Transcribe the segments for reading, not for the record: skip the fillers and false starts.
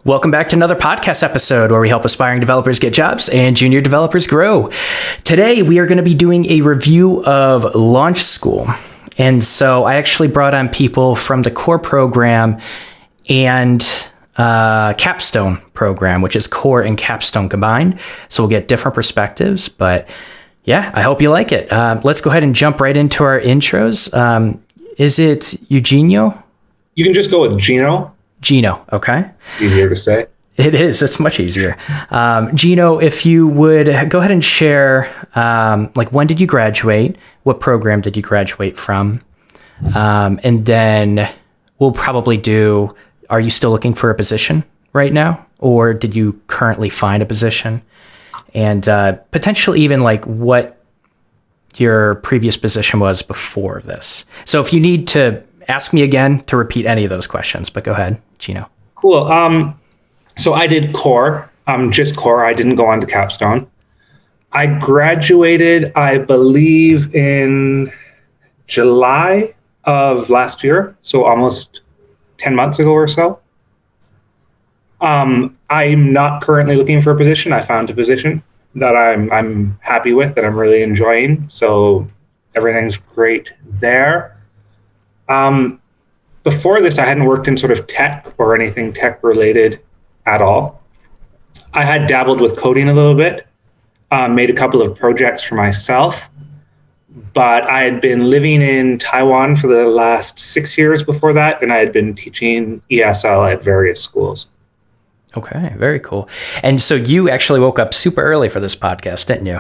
Welcome back to another podcast episode where we help aspiring developers get jobs and junior developers grow. Today, we are going to be doing a review of Launch School. And so I actually brought on people from the core program and Capstone program, which is core and Capstone combined. So we'll get different perspectives, but yeah, I hope you like it. Let's go ahead and jump right into our intros. Is it Eugenio? You can just go with Gino. Gino, okay. Easier to say. It is. It's much easier. Gino, if you would go ahead and share, when did you graduate? What program did you graduate from? And then we'll probably do, are you still looking for a position right now? Or did you currently find a position? And potentially even what your previous position was before this. So if you need to ask me again to repeat any of those questions, but go ahead, Gino. Cool. So I did core, just core. I didn't go on to Capstone. I graduated, I believe, in July of last year, so almost 10 months ago or so. I'm not currently looking for a position. I found a position that I'm happy with, that I'm really enjoying. So everything's great there. Before this, I hadn't worked in sort of tech or anything tech related at all. I had dabbled with coding a little bit, made a couple of projects for myself, but I had been living in Taiwan for the last 6 years before that, and I had been teaching ESL at various schools. Okay, very cool. And so you actually woke up super early for this podcast, didn't you?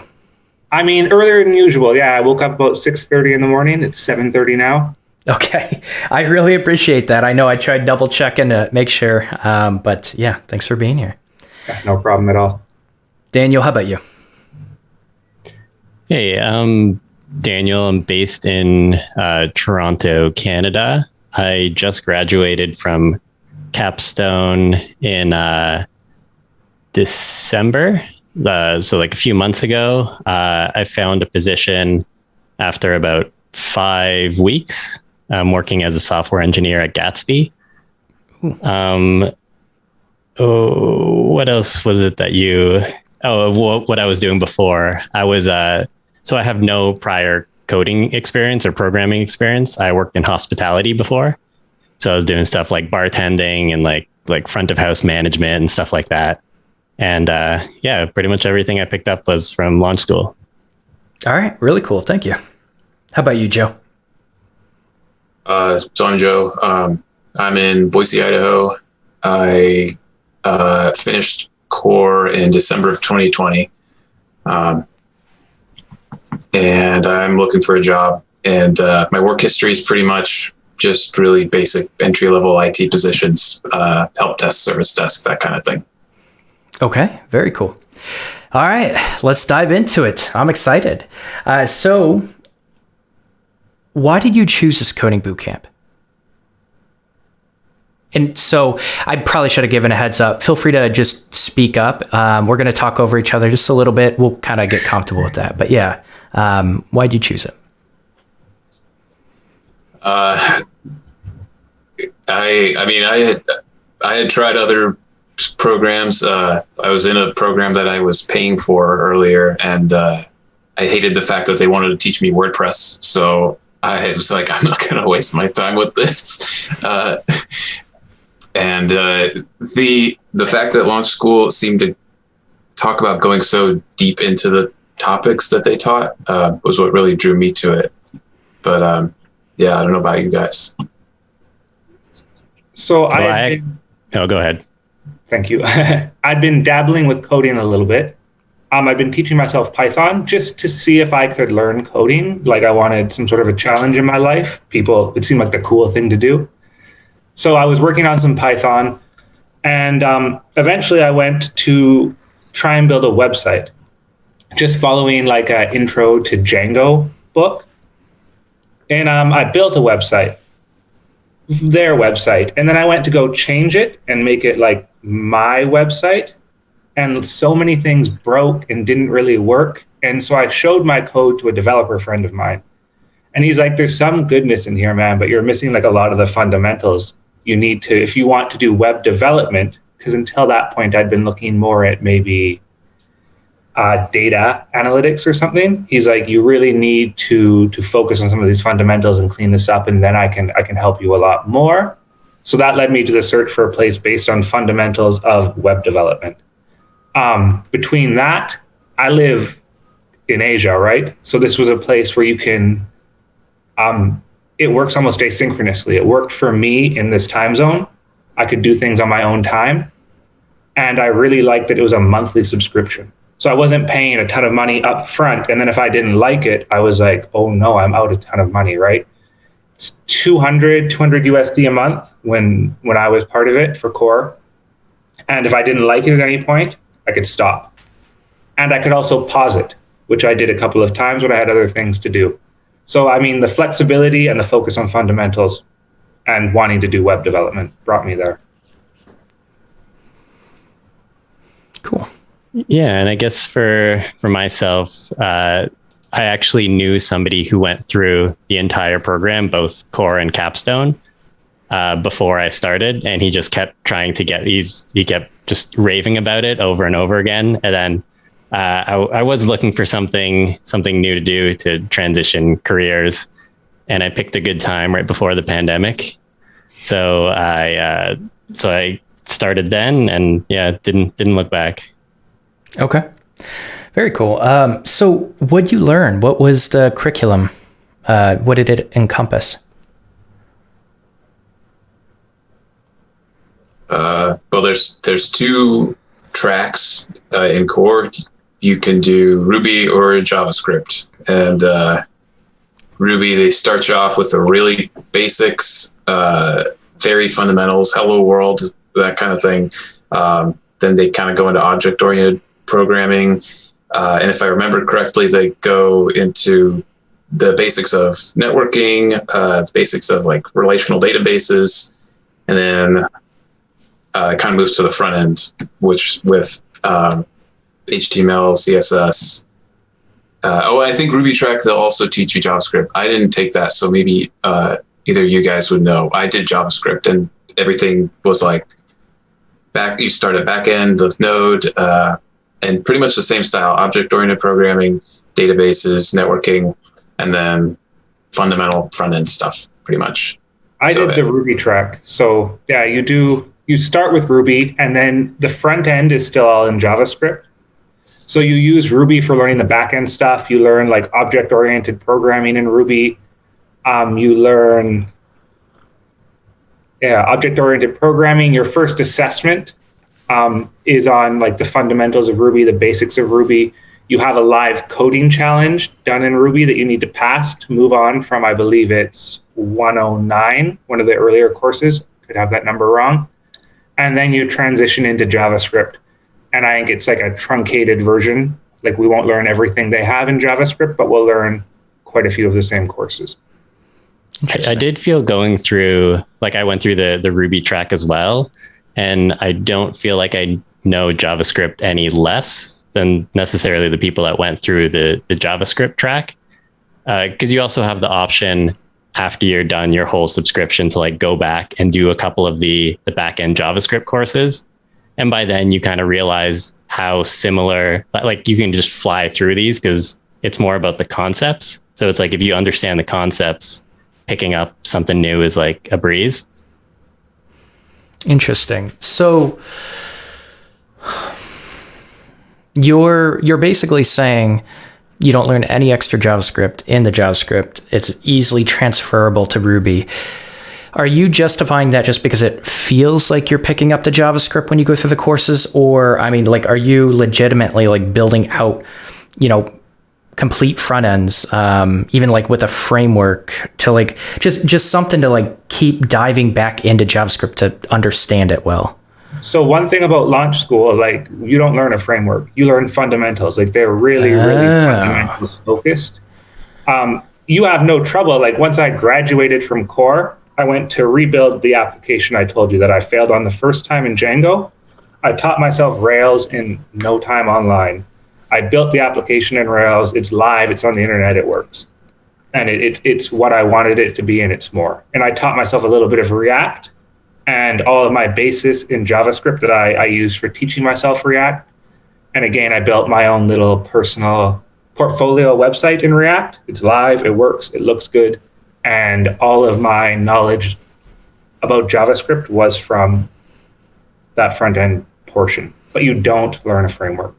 I mean, earlier than usual. Yeah, I woke up about 6:30 in the morning. It's 7:30 now. Okay. I really appreciate that. I know I tried double checking to make sure, but yeah, thanks for being here. No problem at all. Daniel, how about you? Hey, I'm Daniel. I'm based in Toronto, Canada. I just graduated from Capstone in December. So a few months ago, I found a position after about 5 weeks. I'm working as a software engineer at Gatsby. What else was it that what I was doing before? I was, so I have no prior coding experience or programming experience. I worked in hospitality before. So I was doing stuff like bartending and like front of house management and stuff like that. And pretty much everything I picked up was from Launch School. All right. Really cool. Thank you. How about you, Joe? So I'm Joe. I'm in Boise, Idaho. I finished core in December of 2020. And I'm looking for a job. And my work history is pretty much just really basic entry-level IT positions, help desk, service desk, that kind of thing. Okay, very cool. All right, let's dive into it. I'm excited. So why did you choose this coding bootcamp? And so I probably should have given a heads up. Feel free to just speak up. We're going to talk over each other just a little bit. We'll kind of get comfortable with that. But yeah, why did you choose it? I had tried other programs. I was in a program that I was paying for earlier, and I hated the fact that they wanted to teach me WordPress. So I was like, I'm not going to waste my time with this. And the fact that Launch School seemed to talk about going so deep into the topics that they taught was what really drew me to it. But I don't know about you guys. So go ahead. Thank you. I'd been dabbling with coding a little bit. I've been teaching myself Python just to see if I could learn coding. Like I wanted some sort of a challenge in my life. It seemed like the cool thing to do. So I was working on some Python, and eventually I went to try and build a website, just following like an intro to Django book. And I built a website, their website. And then I went to go change it and make it like my website. And so many things broke and didn't really work. And so I showed my code to a developer friend of mine. And he's like, there's some goodness in here, man, but you're missing like a lot of the fundamentals. You need to, if you want to do web development, because until that point, I'd been looking more at maybe data analytics or something. He's like, you really need to focus on some of these fundamentals and clean this up, and then I can help you a lot more. So that led me to the search for a place based on fundamentals of web development. Between that, I live in Asia, right? So this was a place where you can, it works almost asynchronously. It worked for me in this time zone. I could do things on my own time. And I really liked that it was a monthly subscription. So I wasn't paying a ton of money up front. And then if I didn't like it, I was like, oh no, I'm out a ton of money, right? It's 200 USD a month when I was part of it for core. And if I didn't like it at any point, I could stop. And I could also pause it, which I did a couple of times when I had other things to do. So, I mean, the flexibility and the focus on fundamentals and wanting to do web development brought me there. Cool. Yeah, and I guess for myself, I actually knew somebody who went through the entire program, both core and Capstone, before I started, and he just kept trying to he kept just raving about it over and over again. And then I was looking for something new to do to transition careers, and I picked a good time right before the pandemic. So I started then, and yeah, didn't look back. Okay. Very cool. So what'd you learn? What was the curriculum? What did it encompass? Well, there's two tracks in core. You can do Ruby or JavaScript. And Ruby, they start you off with the really basics, very fundamentals, hello world, that kind of thing. Then they kind of go into object-oriented programming. And if I remember correctly, they go into the basics of networking, basics of like relational databases, and then it kind of moves to the front end, which with HTML, CSS. I think Ruby Track, they'll also teach you JavaScript. I didn't take that, so maybe either you guys would know. I did JavaScript, and everything was like you start at back end with Node, and pretty much the same style: object-oriented programming, databases, networking, and then fundamental front end stuff. Pretty much. I did the Ruby track. So yeah, you start with Ruby, and then the front end is still all in JavaScript. So you use Ruby for learning the back end stuff. You learn like object-oriented programming in Ruby. You learn object-oriented programming. Your first assessment is on like the fundamentals of Ruby, the basics of Ruby. You have a live coding challenge done in Ruby that you need to pass to move on from, I believe it's 109, one of the earlier courses. Could have that number wrong. And then you transition into JavaScript. And I think it's like a truncated version. Like we won't learn everything they have in JavaScript, but we'll learn quite a few of the same courses. I did feel going through, like I went through the Ruby track as well. And I don't feel like I know JavaScript any less than necessarily the people that went through the JavaScript track. Because you also have the option after you're done your whole subscription to like go back and do a couple of the back-end JavaScript courses. And by then you kind of realize how similar, like you can just fly through these because it's more about the concepts. So it's like, if you understand the concepts, picking up something new is like a breeze. Interesting. So you're basically saying you don't learn any extra JavaScript in the JavaScript. It's easily transferable to Ruby. Are you justifying that just because it feels like you're picking up the JavaScript when you go through the courses? Or, I mean, like, are you legitimately like building out, complete front ends, even like with a framework to like, just something to like keep diving back into JavaScript to understand it well? So one thing about Launch School, like you don't learn a framework, you learn fundamentals. Like they're really fundamentals focused. You have no trouble. Like once I graduated from core, I went to rebuild the application I told you that I failed on the first time in Django. I taught myself Rails in no time online. I built the application in Rails. It's live. It's on the internet. It works. And it's what I wanted it to be, and it's more. And I taught myself a little bit of React. and all of my basis in JavaScript that I use for teaching myself React. And again, I built my own little personal portfolio website in React. It's live, it works, it looks good. And all of my knowledge about JavaScript was from that front end portion. But you don't learn a framework.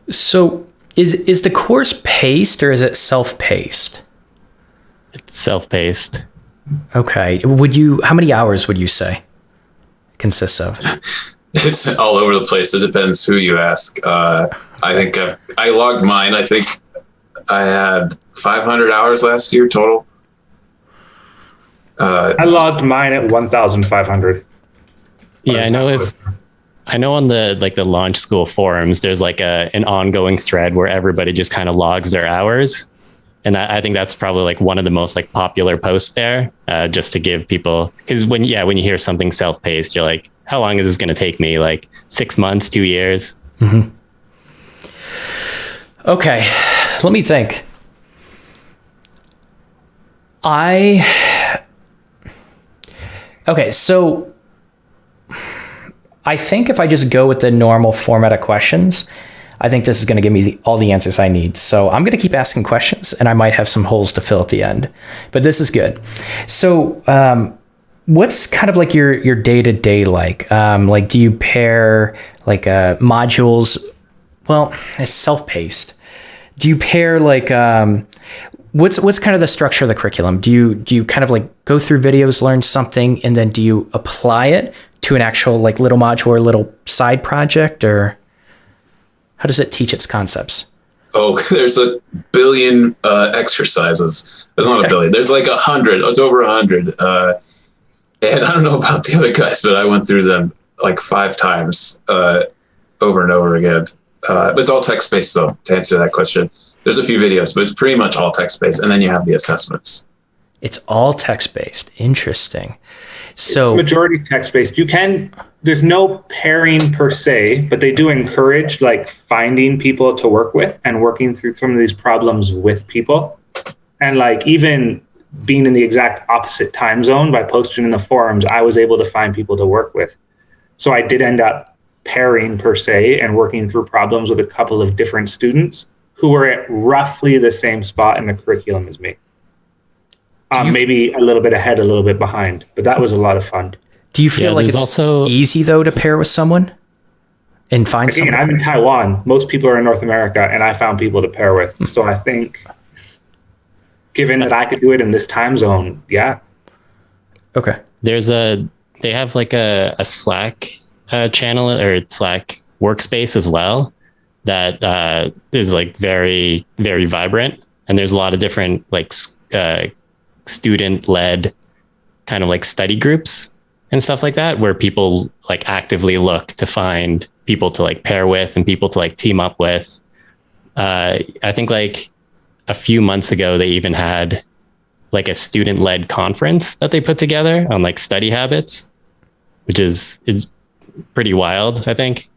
So is the course paced or is it self-paced? It's self-paced. Okay. How many hours would you say it consists of? It's all over the place. It depends who you ask. I think I logged mine. I think I had 500 hours last year total. I logged mine at 1,500. Yeah, I know on the Launch School forums, there's like an ongoing thread where everybody just kind of logs their hours. And I think that's probably like one of the most like popular posts there, just to give people, because when you hear something self-paced, you're like, how long is this going to take me? Like 6 months, 2 years? Mm-hmm. Okay, let me think. Okay, so I think if I just go with the normal format of questions, I think this is going to give me all the answers I need. So I'm going to keep asking questions, and I might have some holes to fill at the end. But this is good. So what's kind of like your day-to-day like? Like, do you pair like modules? Well, it's self-paced. Do you pair like what's kind of the structure of the curriculum? Do you kind of like go through videos, learn something, and then do you apply it to an actual like little module or little side project, or how does it teach its concepts? Oh, there's a billion exercises. There's not a billion. There's like 100. It's over 100. And I don't know about the other guys, but I went through them like 5 times over and over again. But it's all text-based, though, to answer that question. There's a few videos, but it's pretty much all text-based. And then you have the assessments. It's all text-based. Interesting. So it's majority text-based. There's no pairing per se, but they do encourage like finding people to work with and working through some of these problems with people. And like even being in the exact opposite time zone by posting in the forums, I was able to find people to work with. So I did end up pairing per se and working through problems with a couple of different students who were at roughly the same spot in the curriculum as me. Maybe a little bit ahead, a little bit behind, but that was a lot of fun. Do you feel like it's also easy though to pair with someone and find someone? I'm in Taiwan. Most people are in North America, and I found people to pair with. So I think, given that I could do it in this time zone, yeah. Okay. They have like a Slack channel or Slack workspace as well that is like very, very vibrant, and there's a lot of different like student-led kind of like study groups and stuff like that, where people like actively look to find people to like pair with and people to like team up with. I think like a few months ago, they even had like a student-led conference that they put together on like study habits, which is pretty wild, I think,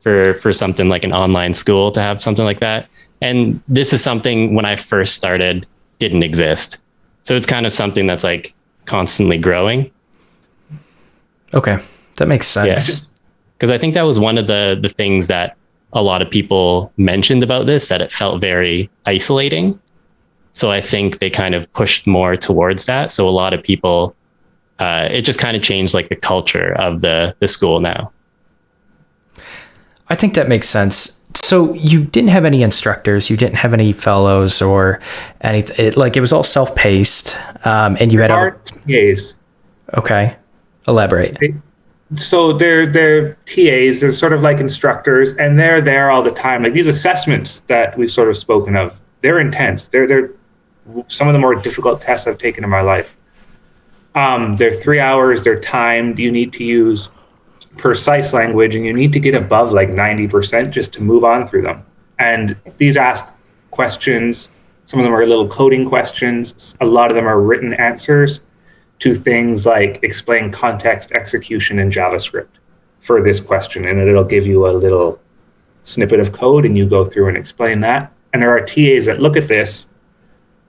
for something like an online school to have something like that. And this is something when I first started didn't exist. So it's kind of something that's like constantly growing. Okay, that makes sense. Because I think that was one of the things that a lot of people mentioned about this, that it felt very isolating. So I think they kind of pushed more towards that. So a lot of people, it just kind of changed like the culture of the school now. I think that makes sense. So you didn't have any instructors, you didn't have any fellows or anything. It was all self-paced, and you had other TAs. Okay. Elaborate. So they're TAs, they're sort of like instructors, and they're there all the time. Like these assessments that we've sort of spoken of, they're intense. They're some of the more difficult tests I've taken in my life. They're 3 hours, they're timed. You need to use precise language, and you need to get above like 90% just to move on through them. And these ask questions. Some of them are little coding questions. A lot of them are written answers to things like explain context execution in JavaScript for this question. And it'll give you a little snippet of code and you go through and explain that. And there are TAs that look at this,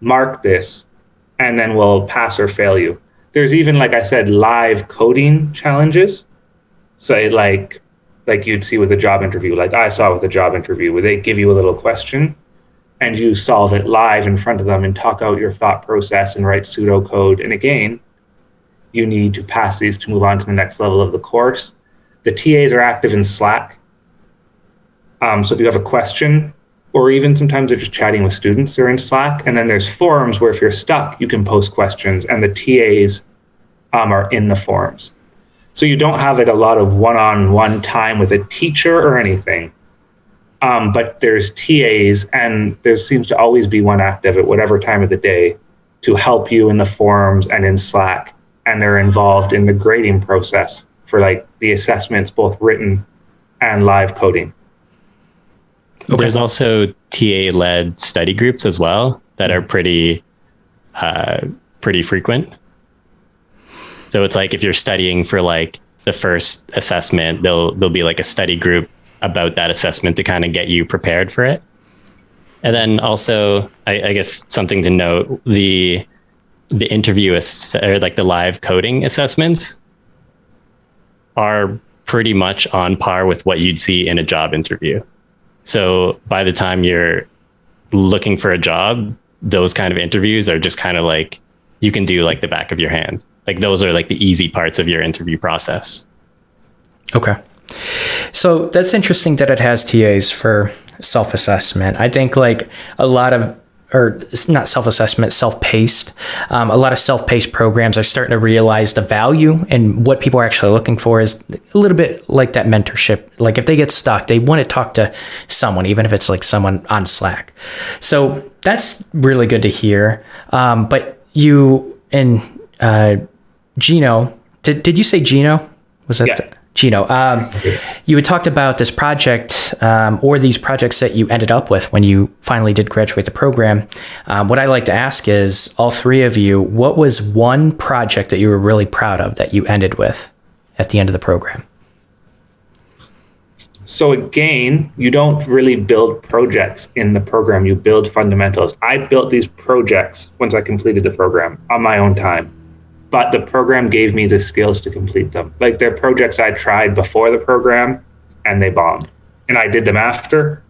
mark this, and then will pass or fail you. There's even, like I said, live coding challenges. So like you'd see with a job interview, like I saw with a job interview, where they give you a little question and you solve it live in front of them and talk out your thought process and write pseudocode. And again, you need to pass these to move on to the next level of the course. The TAs are active in Slack. So if you have a question, or even sometimes they're just chatting with students, they're in Slack. And then there's forums where if you're stuck, you can post questions, and the TAs are in the forums. So you don't have like a lot of one-on-one time with a teacher or anything. But there's TAs, and there seems to always be one active at whatever time of the day to help you in the forums and in Slack. And they're involved in the grading process for like the assessments, both written and live coding. Okay. There's also TA-led study groups as well that are pretty frequent. So it's like if you're studying for like the first assessment, there'll be like a study group about that assessment to kind of get you prepared for it. And then also, I guess something to note, the interview or like the live coding assessments are pretty much on par with what you'd see in a job interview. So by the time you're looking for a job, those kind of interviews are just kind of like, you can do like the back of your hand. Like those are like the easy parts of your interview process. Okay. So that's interesting that it has TAs for self-assessment. I think like a lot of, or not self-assessment, self-paced. A lot of self-paced programs are starting to realize the value, and what people are actually looking for is a little bit like that mentorship. Like if they get stuck, they want to talk to someone, even if it's like someone on Slack. So that's really good to hear. But you and Gino, did you say Gino? Was that? Yeah. Gino, you had talked about this project or these projects that you ended up with when you finally did graduate the program. What I like to ask is, all three of you, what was one project that you were really proud of that you ended with at the end of the program? So again, you don't really build projects in the program, you build fundamentals. I built these projects once I completed the program on my own time. But the program gave me the skills to complete them. Like they're projects I tried before the program and they bombed. And I did them after,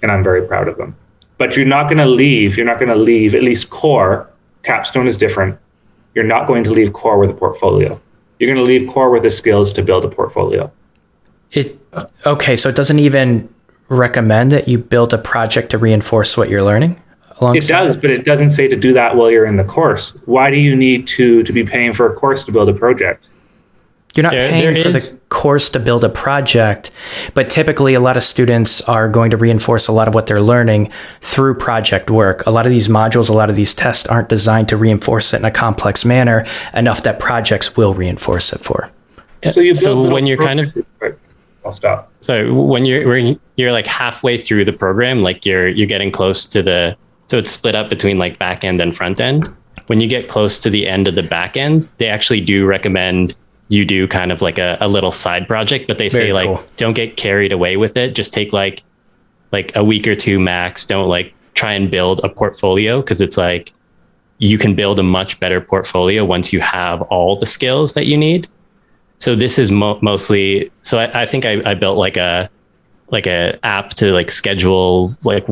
and I'm very proud of them. But you're not going to leave, at least core. Capstone is different. You're not going to leave core with a portfolio. You're going to leave core with the skills to build a portfolio. Okay, so it doesn't even recommend that you build a project to reinforce what you're learning? It does, but it doesn't say to do that while you're in the course. Why do you need to be paying for a course to build a project? You're not paying for the course to build a project, but typically a lot of students are going to reinforce a lot of what they're learning through project work. A lot of these modules, a lot of these tests aren't designed to reinforce it in a complex manner enough that projects will reinforce it for. So when you're kind of... I'll stop. So when you're like halfway through the program, like you're getting close to the... So it's split up between like back end and front end. When you get close to the end of the back end, they actually do recommend you do kind of like a little side project, but they say like, don't get carried away with it. Just take like a week or two max. Don't like try and build a portfolio, because it's like you can build a much better portfolio once you have all the skills that you need. So this is mostly, so I think I built like a app to like schedule like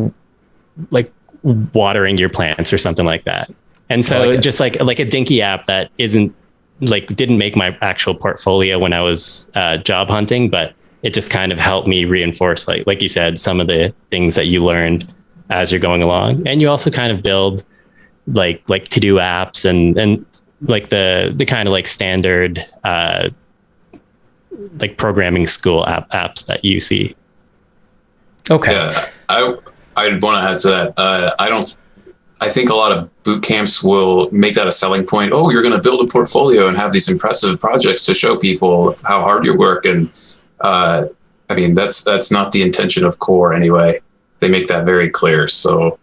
watering your plants or something like that. And so just like a dinky app that didn't make my actual portfolio when I was job hunting, but it just kind of helped me reinforce, like you said, some of the things that you learned as you're going along. And you also kind of build like to-do apps and like the kind of like standard like programming school apps that you see. Okay. Yeah, I'd want to add to that. I think a lot of boot camps will make that a selling point. Oh, you're going to build a portfolio and have these impressive projects to show people how hard you work. And I mean, that's not the intention of core anyway. They make that very clear. So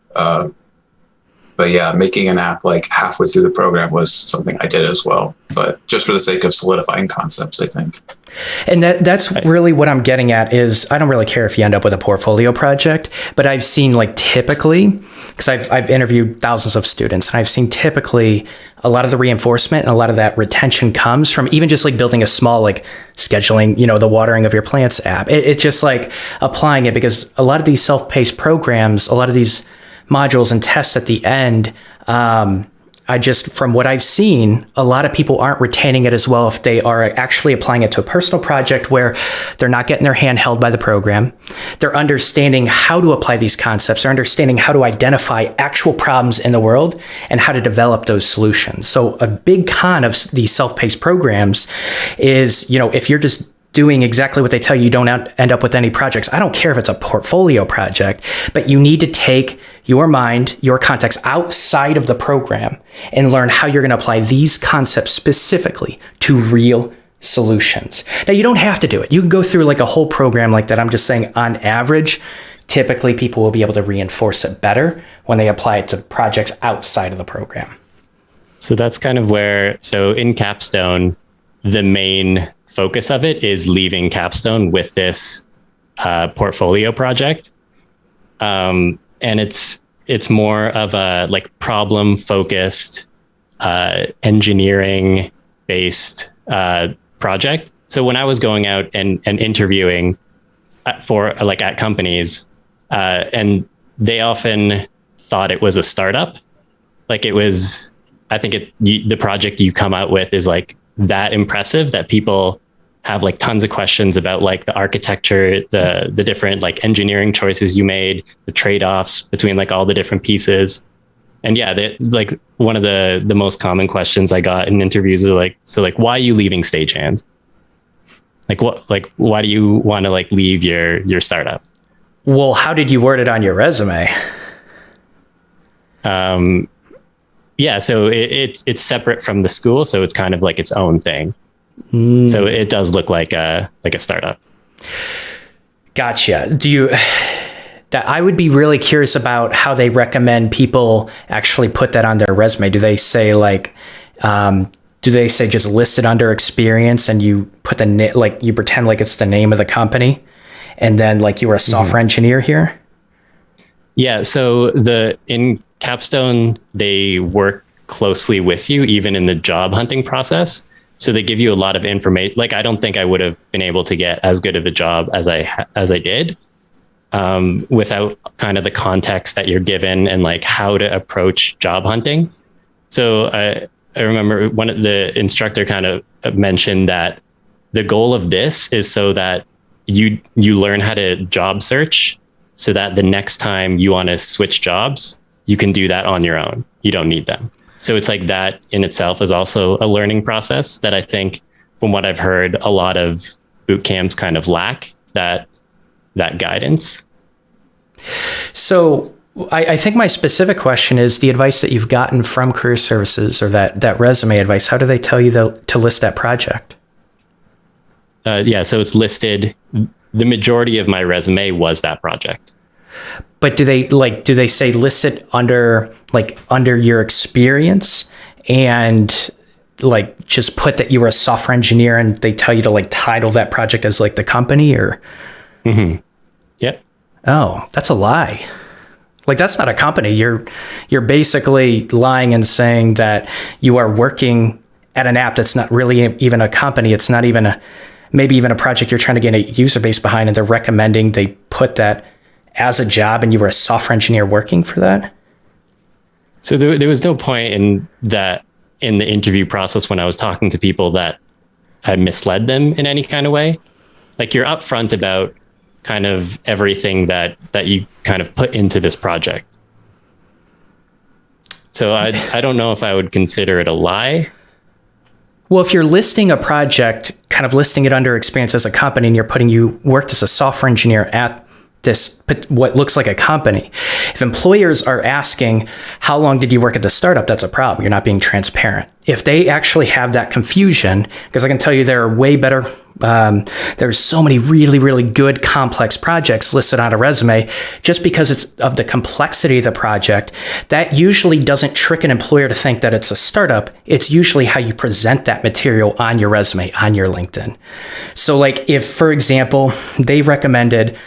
But yeah, making an app like halfway through the program was something I did as well, but just for the sake of solidifying concepts, I think. And that's really what I'm getting at is I don't really care if you end up with a portfolio project, but I've seen like typically, because I've interviewed thousands of students, and I've seen typically a lot of the reinforcement and a lot of that retention comes from even just like building a small like scheduling, the watering of your plants app. It's just like applying it, because a lot of these self-paced programs, a lot of these modules and tests at the end, from what I've seen, a lot of people aren't retaining it as well if they are actually applying it to a personal project where they're not getting their hand held by the program. They're understanding how to apply these concepts. They're understanding how to identify actual problems in the world and how to develop those solutions. So a big con of these self-paced programs is, if you're just doing exactly what they tell you, you don't end up with any projects. I don't care if it's a portfolio project, but you need to take your mind, your context outside of the program and learn how you're going to apply these concepts specifically to real solutions. Now, you don't have to do it. You can go through like a whole program like that. I'm just saying on average, typically people will be able to reinforce it better when they apply it to projects outside of the program. So that's kind of so in Capstone, the main focus of it is leaving Capstone with this portfolio project. And it's more of a like problem focused, engineering based project. So when I was going out and interviewing at companies, and they often thought it was a startup, like it was, I think the project you come out with is like that impressive that people have like tons of questions about like the architecture, the different like engineering choices you made, the trade-offs between like all the different pieces. And yeah, like one of the most common questions I got in interviews are like, so like, why are you leaving Stagehand? Why do you want to like leave your startup? Well, how did you word it on your resume? Yeah, so it's separate from the school, so it's kind of like its own thing. So it does look like a startup. Gotcha. I would be really curious about how they recommend people actually put that on their resume. Do they say just list it under experience and you put you pretend like it's the name of the company and then like you were a software engineer here? Yeah. So in Capstone, they work closely with you, even in the job hunting process. So they give you a lot of information. Like, I don't think I would have been able to get as good of a job as I did without kind of the context that you're given and like how to approach job hunting. So I remember the instructor kind of mentioned that the goal of this is so that you learn how to job search so that the next time you want to switch jobs, you can do that on your own. You don't need them. So it's like that in itself is also a learning process that I think, from what I've heard, a lot of boot camps kind of lack that guidance. So I think my specific question is the advice that you've gotten from career services or that resume advice. How do they tell you to list that project? Yeah, so it's listed. The majority of my resume was that project. But do they say list it under your experience and like just put that you were a software engineer and they tell you to like title that project as like the company or? Mm-hmm. Yep. Oh, that's a lie. Like that's not a company. You're basically lying and saying that you are working at an app that's not really even a company. It's not even maybe even a project you're trying to get a user base behind, and they're recommending they put that as a job and you were a software engineer working for that? So there was no point in the interview process when I was talking to people that I misled them in any kind of way. Like you're upfront about kind of everything that you kind of put into this project. So I don't know if I would consider it a lie. Well, if you're listing a project, kind of listing it under experience as a company, and you're putting you worked as a software engineer at what looks like a company. If employers are asking, how long did you work at the startup? That's a problem. You're not being transparent. If they actually have that confusion, because I can tell you there are way better, there's so many really, really good complex projects listed on a resume. Just because it's of the complexity of the project, that usually doesn't trick an employer to think that it's a startup. It's usually how you present that material on your resume, on your LinkedIn. So like if, for example, they recommended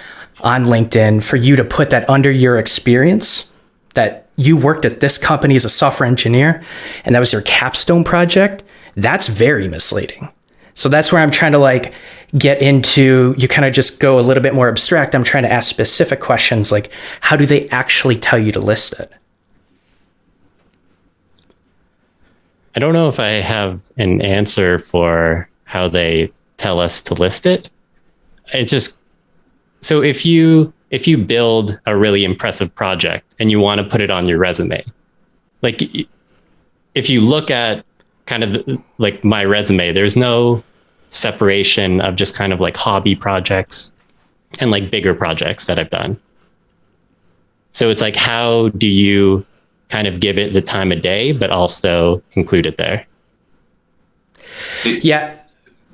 on LinkedIn for you to put that under your experience, that you worked at this company as a software engineer, and that was your capstone project, that's very misleading. So that's where I'm trying to like get into, you kind of just go a little bit more abstract. I'm trying to ask specific questions like, how do they actually tell you to list it? I don't know if I have an answer for how they tell us to list it. It's just, so if you build a really impressive project and you want to put it on your resume, like if you look at kind of like my resume, there's no separation of just kind of like hobby projects and like bigger projects that I've done. So it's like, how do you kind of give it the time of day, but also include it there? Yeah,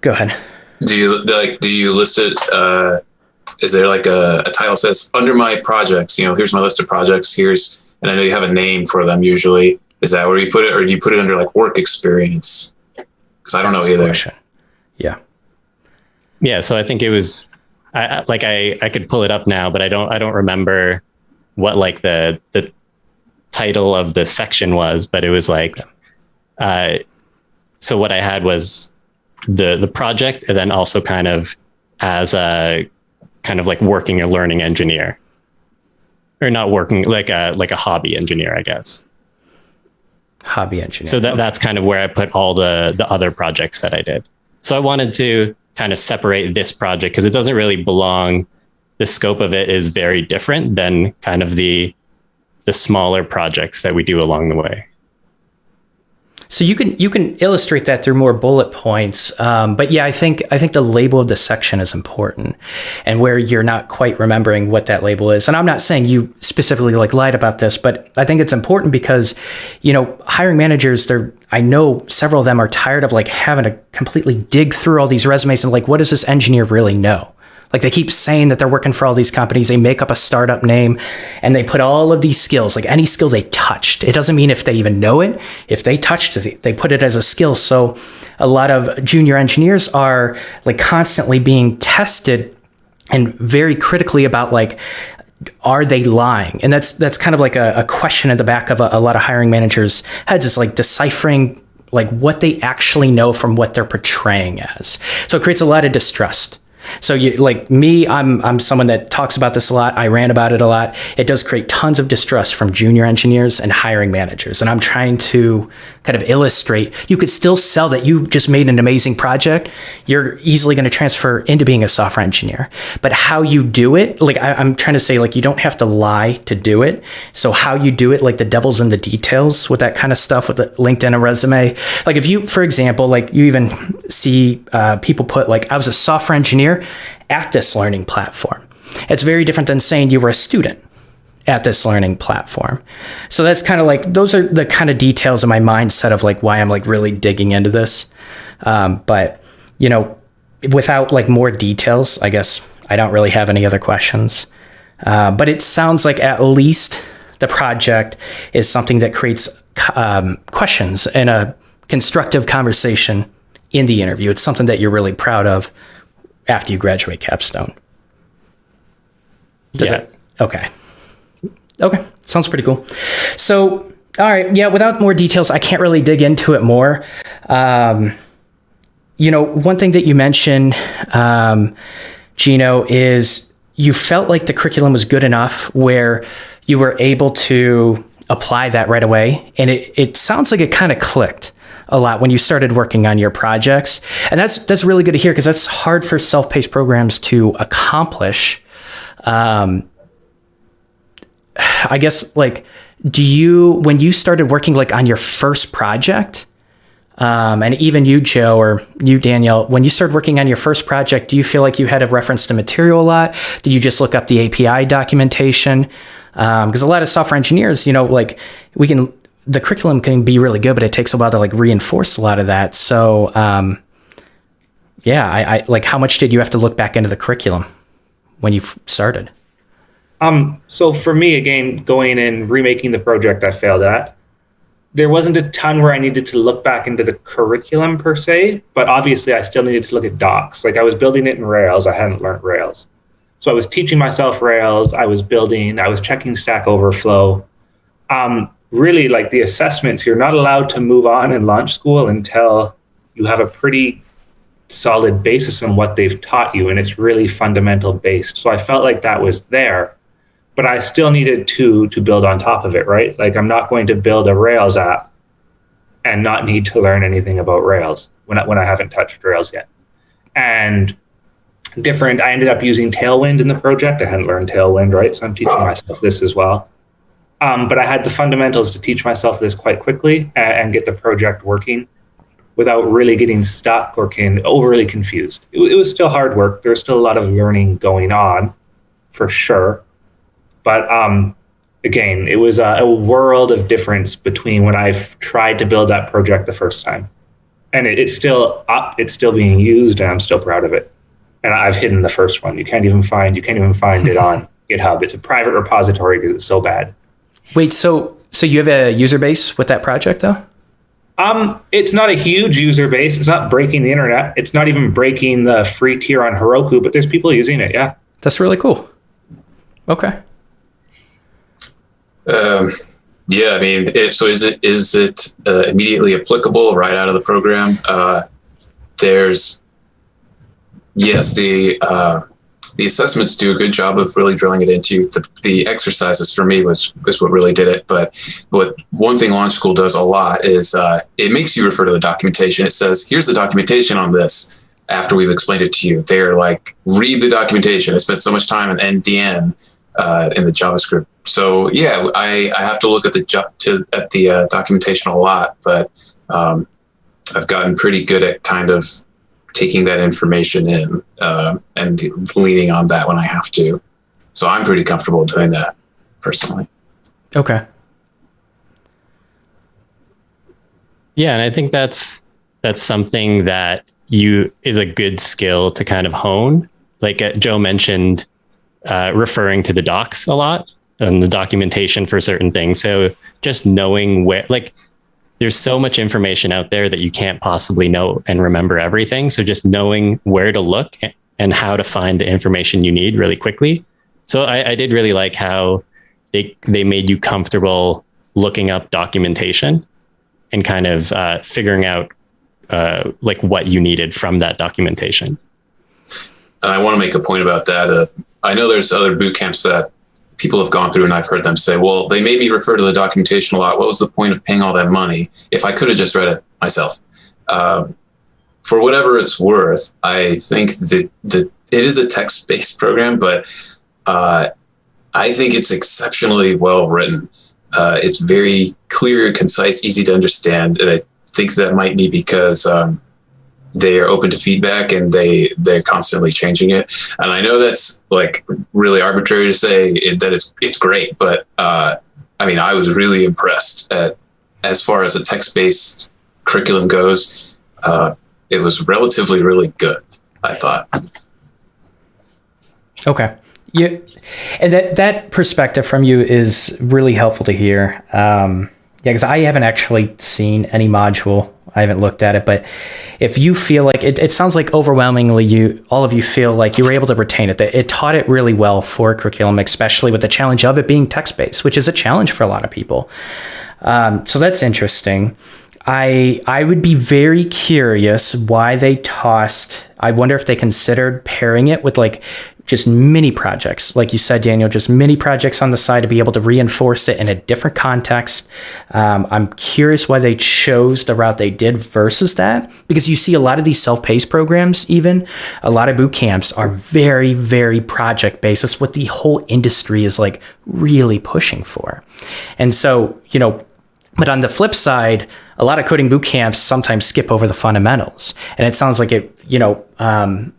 go ahead. Do you list it? Is there like a title that says under my projects, here's my list of projects, and I know you have a name for them usually. Is that where you put it, or do you put it under like work experience? Because I don't know either. Yeah. Yeah. So I think it was, I could pull it up now, but I don't remember what like the title of the section was, but it was like, so what I had was the project, and then also kind of as a kind of like working or learning engineer, or not working, like a hobby engineer, I guess. Hobby engineer. So that's kind of where I put all the other projects that I did. So I wanted to kind of separate this project because it doesn't really belong. The scope of it is very different than kind of the smaller projects that we do along the way. So you can illustrate that through more bullet points, but yeah, I think the label of the section is important, and where you're not quite remembering what that label is. And I'm not saying you specifically like lied about this, but I think it's important because, hiring managers, I know several of them are tired of like having to completely dig through all these resumes and like, what does this engineer really know? Like they keep saying that they're working for all these companies. They make up a startup name and they put all of these skills, like any skill they touched. It doesn't mean if they even know it. If they touched it, they put it as a skill. So a lot of junior engineers are like constantly being tested and very critically about like, are they lying? And that's kind of like a question at the back of a lot of hiring managers' heads, is like deciphering like what they actually know from what they're portraying as. So it creates a lot of distrust. So you, like me, I'm someone that talks about this a lot. I rant about it a lot. It does create tons of distrust from junior engineers and hiring managers. And I'm trying to kind of illustrate, you could still sell that you just made an amazing project. You're easily going to transfer into being a software engineer. But how you do it, like I'm trying to say, like, you don't have to lie to do it. So how you do it, like the devil's in the details with that kind of stuff, with the LinkedIn and resume. Like if you, for example, like you even see people put like, I was a software engineer at this learning platform. It's very different than saying you were a student at this learning platform. So that's kind of like, those are the kind of details in my mindset of like why I'm like really digging into this. But, you know, without like more details, I guess I don't really have any other questions. But it sounds like at least the project is something that creates questions and a constructive conversation in the interview. It's something that you're really proud of after you graduate Capstone. Okay. Sounds pretty cool. So, all right. Yeah. Without more details, I can't really dig into it more. You know, one thing that you mentioned, Gino, is you felt like the curriculum was good enough where you were able to apply that right away. And it sounds like it kind of clicked a lot when you started working on your projects. And that's really good to hear, because that's hard for self-paced programs to accomplish. I guess, like, when you started working like on your first project, And even you, Joe, or you, Daniel, when you started working on your first project, do you feel like you had a reference to material a lot? Did you just look up the API documentation? Because a lot of software engineers, like the curriculum can be really good, but it takes a while to like reinforce a lot of that. So, I like, how much did you have to look back into the curriculum when you started? So for me, again, going and remaking the project I failed at, there wasn't a ton where I needed to look back into the curriculum per se, but obviously I still needed to look at docs. Like I was building it in Rails. I hadn't learned Rails. So I was teaching myself Rails. I was checking Stack Overflow. Really, like the assessments, you're not allowed to move on in launch school until you have a pretty solid basis on what they've taught you, and it's really fundamental based. So I felt like that was there, but I still needed to build on top of it, right? Like I'm not going to build a Rails app and not need to learn anything about Rails when I haven't touched Rails yet. And I ended up using Tailwind in the project. I hadn't learned Tailwind, right? So I'm teaching myself this as well. But I had the fundamentals to teach myself this quite quickly and get the project working without really getting stuck or overly confused. It was still hard work. There was still a lot of learning going on, for sure. But again, it was a world of difference between when I've tried to build that project the first time. And it's still up, it's still being used, and I'm still proud of it. And I've hidden the first one. You can't even find it on GitHub. It's a private repository because it's so bad. Wait, so you have a user base with that project though? It's not a huge user base. It's not breaking the internet. It's not even breaking the free tier on Heroku, but there's people using it. Yeah. That's really cool. Okay. Yeah, I mean, so is it immediately applicable right out of the program? The assessments do a good job of really drilling it into the exercises. For me was what really did it. But one thing Launch School does a lot is it makes you refer to the documentation. It says, here's the documentation on this after we've explained it to you. They're like, read the documentation. I spent so much time in NDN in the JavaScript. So yeah, I have to look at the documentation a lot, but I've gotten pretty good at kind of taking that information in and leaning on that when I have to. So I'm pretty comfortable doing that personally. Okay. Yeah, and I think that's something that is a good skill to kind of hone. Like Joe mentioned, referring to the docs a lot and the documentation for certain things. So just knowing where, like, there's so much information out there that you can't possibly know and remember everything. So just knowing where to look and how to find the information you need really quickly. So I did really like how they made you comfortable looking up documentation and kind of figuring out like what you needed from that documentation. And I want to make a point about that. I know there's other boot camps that people have gone through, and I've heard them say, well, they made me refer to the documentation a lot. What was the point of paying all that money if I could have just read it myself? For whatever it's worth, I think that it is a text-based program, but I think it's exceptionally well written. It's very clear, concise, easy to understand. And I think that might be because they are open to feedback and they're constantly changing it. And I know that's like really arbitrary to say that it's great, but I mean, I was really impressed as far as a text-based curriculum goes. It was relatively really good, I thought. Okay. Yeah, and that perspective from you is really helpful to hear. Because I haven't actually seen any module. I haven't looked at it, but if you feel like it sounds like overwhelmingly all of you feel like you were able to retain it, that it taught it really well for curriculum, especially with the challenge of it being text-based, which is a challenge for a lot of people. So that's interesting. I would be very curious why they tossed. I wonder if they considered pairing it with like just mini projects, like you said, Daniel, just mini projects on the side to be able to reinforce it in a different context. I'm curious why they chose the route they did versus that, because you see a lot of these self-paced programs, even a lot of boot camps are very, very project-based. That's what the whole industry is like really pushing for. And so, but on the flip side, a lot of coding boot camps sometimes skip over the fundamentals. And it sounds like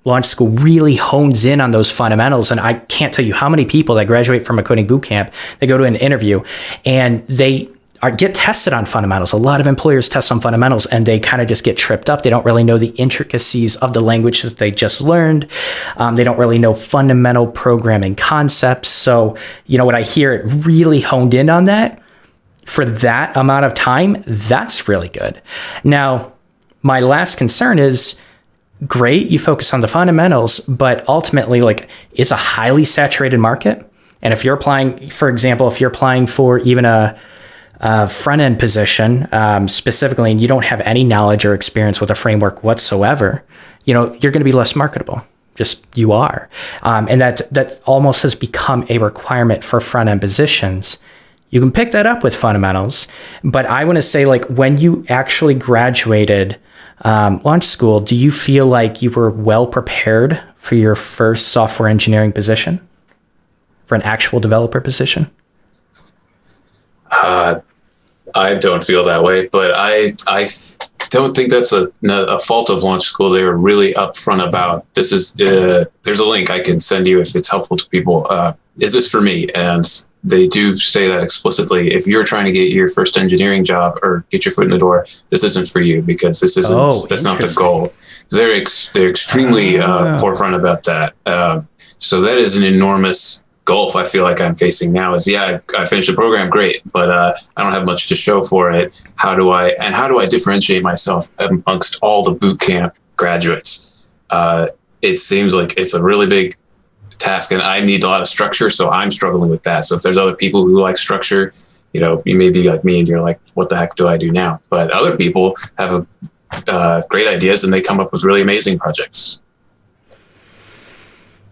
Launch School really hones in on those fundamentals. And I can't tell you how many people that graduate from a coding boot camp, they go to an interview and they get tested on fundamentals. A lot of employers test on fundamentals and they kind of just get tripped up. They don't really know the intricacies of the language that they just learned. They don't really know fundamental programming concepts. So, what I hear, it really honed in on that for that amount of time. That's really good. Now, my last concern is, great, you focus on the fundamentals, but ultimately, it's a highly saturated market. And if you're applying, for example, for even a front-end position specifically, and you don't have any knowledge or experience with a framework whatsoever, you're going to be less marketable. Just you are. And that almost has become a requirement for front-end positions. You can pick that up with fundamentals, but I want to say, when you actually graduated Launch School, do you feel like you were well prepared for your first software engineering position, for an actual developer position? I don't feel that way, but I don't think that's a fault of Launch School. They were really upfront about this. There's a link I can send you if it's helpful to people. Is this for me? And they do say that explicitly. If you're trying to get your first engineering job or get your foot in the door, this isn't for you, because this isn't. That's not the goal. They're extremely forefront about that. So that is an enormous gulf I feel like I'm facing now. Is I finished the program, great, but I don't have much to show for it. How do I differentiate myself amongst all the boot camp graduates? It seems like it's a really big task, and I need a lot of structure, so I'm struggling with that. So if there's other people who like structure, you may be like me and you're like, what the heck do I do now? But other people have great ideas and they come up with really amazing projects.